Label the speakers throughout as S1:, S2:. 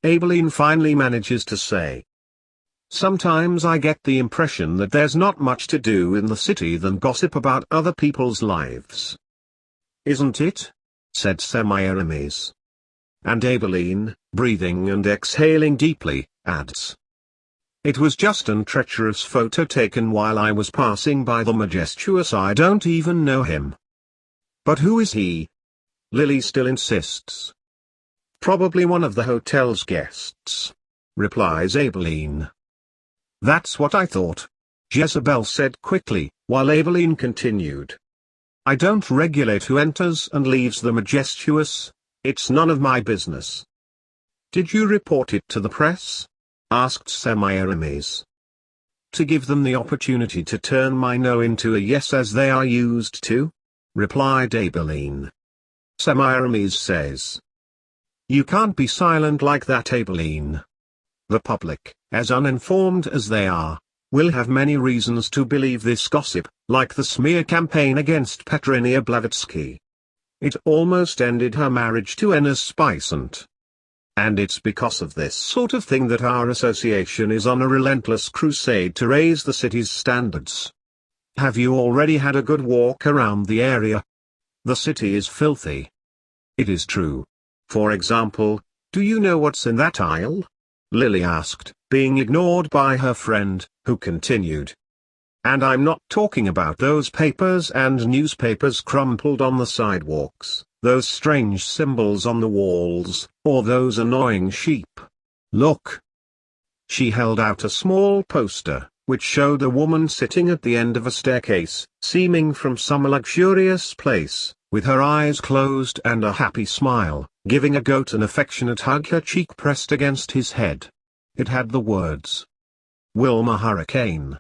S1: Abeleen finally manages to say. Sometimes I get the impression that there's not much to do in the city than gossip about other people's lives. Isn't it? Said Semiramis. And Abeleen, breathing and exhaling deeply, adds. It was just an treacherous photo taken while I was passing by the majestuous. I don't even know him. But who is he? Lily still insists. Probably one of the hotel's guests, replies Abeleen. That's what I thought, Jezebel said quickly, while Abeleen continued. I don't regulate who enters and leaves the majestuous, it's none of my business. Did you report it to the press? Asked Semiramis. To give them the opportunity to turn my no into a yes as they are used to? Replied Abeleen. Semiramis says. You can't be silent like that, Abeleen. The public, as uninformed as they are, will have many reasons to believe this gossip, like the smear campaign against Petrinia Blavatsky. It almost ended her marriage to Enes Spicent. And it's because of this sort of thing that our association is on a relentless crusade to raise the city's standards. Have you already had a good walk around the area? The city is filthy. It is true. For example, do you know what's in that aisle? Lily asked, being ignored by her friend, who continued. And I'm not talking about those papers and newspapers crumpled on the sidewalks, those strange symbols on the walls, or those annoying sheep. Look. She held out a small poster, which showed a woman sitting at the end of a staircase, seeming from some luxurious place, with her eyes closed and a happy smile, giving a goat an affectionate hug, her cheek pressed against his head. It had the words. Wilma Hurricane.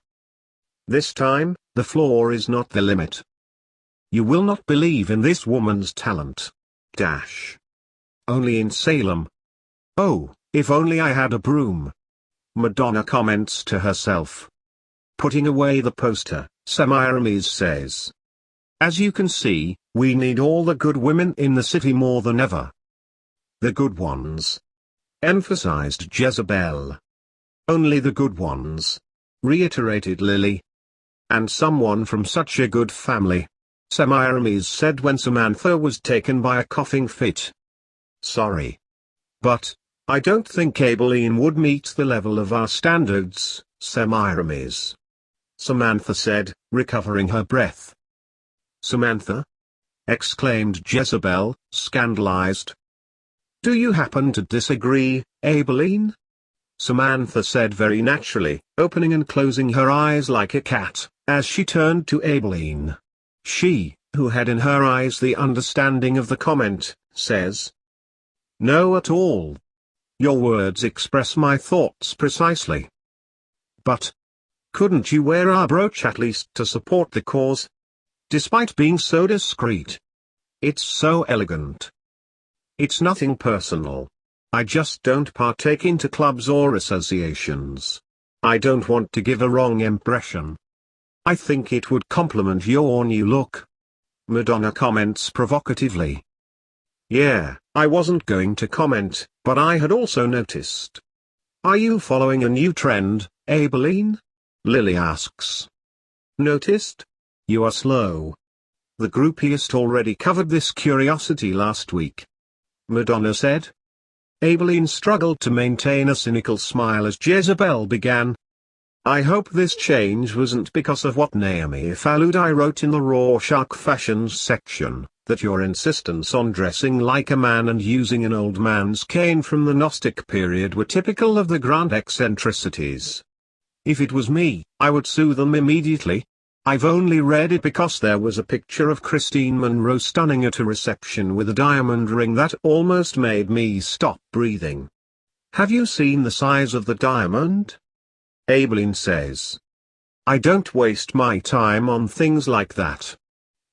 S1: This time, the floor is not the limit. You will not believe in this woman's talent. Only in Salem. Oh, if only I had a broom. Madonna comments to herself. Putting away the poster, Semiramis says. As you can see, we need all the good women in the city more than ever. The good ones. Emphasized Jezebel. Only the good ones. Reiterated Lily. And someone from such a good family. Semiramis said when Samantha was taken by a coughing fit. Sorry. But, I don't think Abeleen would meet the level of our standards, Semiramis. Samantha said, recovering her breath. Samantha? Exclaimed Jezebel, scandalized. Do you happen to disagree, Abeleen? Samantha said very naturally, opening and closing her eyes like a cat, as she turned to Abeleen. She, who had in her eyes the understanding of the comment, says. No at all. Your words express my thoughts precisely. But, couldn't you wear our brooch at least to support the cause? Despite being so discreet. It's so elegant. It's nothing personal. I just don't partake into clubs or associations. I don't want to give a wrong impression. I think it would complement your new look. Madonna comments provocatively. Yeah, I wasn't going to comment, but I had also noticed. Are you following a new trend, Abeleen? Lily asks. Noticed? You are slow. The groupiest already covered this curiosity last week. Madonna said. Abeleen struggled to maintain a cynical smile as Jezebel began. I hope this change wasn't because of what Naomi Faludi wrote in the Rorschach Fashions section, that your insistence on dressing like a man and using an old man's cane from the Gnostic period were typical of the grand eccentricities. If it was me, I would sue them immediately. I've only read it because there was a picture of Christine Monroe stunning at a reception with a diamond ring that almost made me stop breathing. Have you seen the size of the diamond? Abeleen says. I don't waste my time on things like that.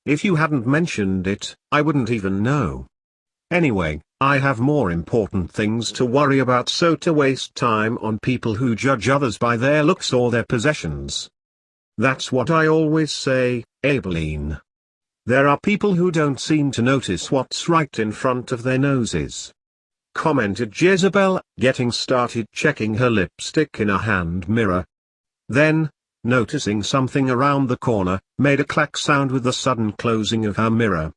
S1: If you hadn't mentioned it, I wouldn't even know. Anyway, I have more important things to worry about, so to waste time on people who judge others by their looks or their possessions. That's what I always say, Abeleen. There are people who don't seem to notice what's right in front of their noses. commented Jezebel, getting started checking her lipstick in a hand mirror. Then, noticing something around the corner, made a clack sound with the sudden closing of her mirror.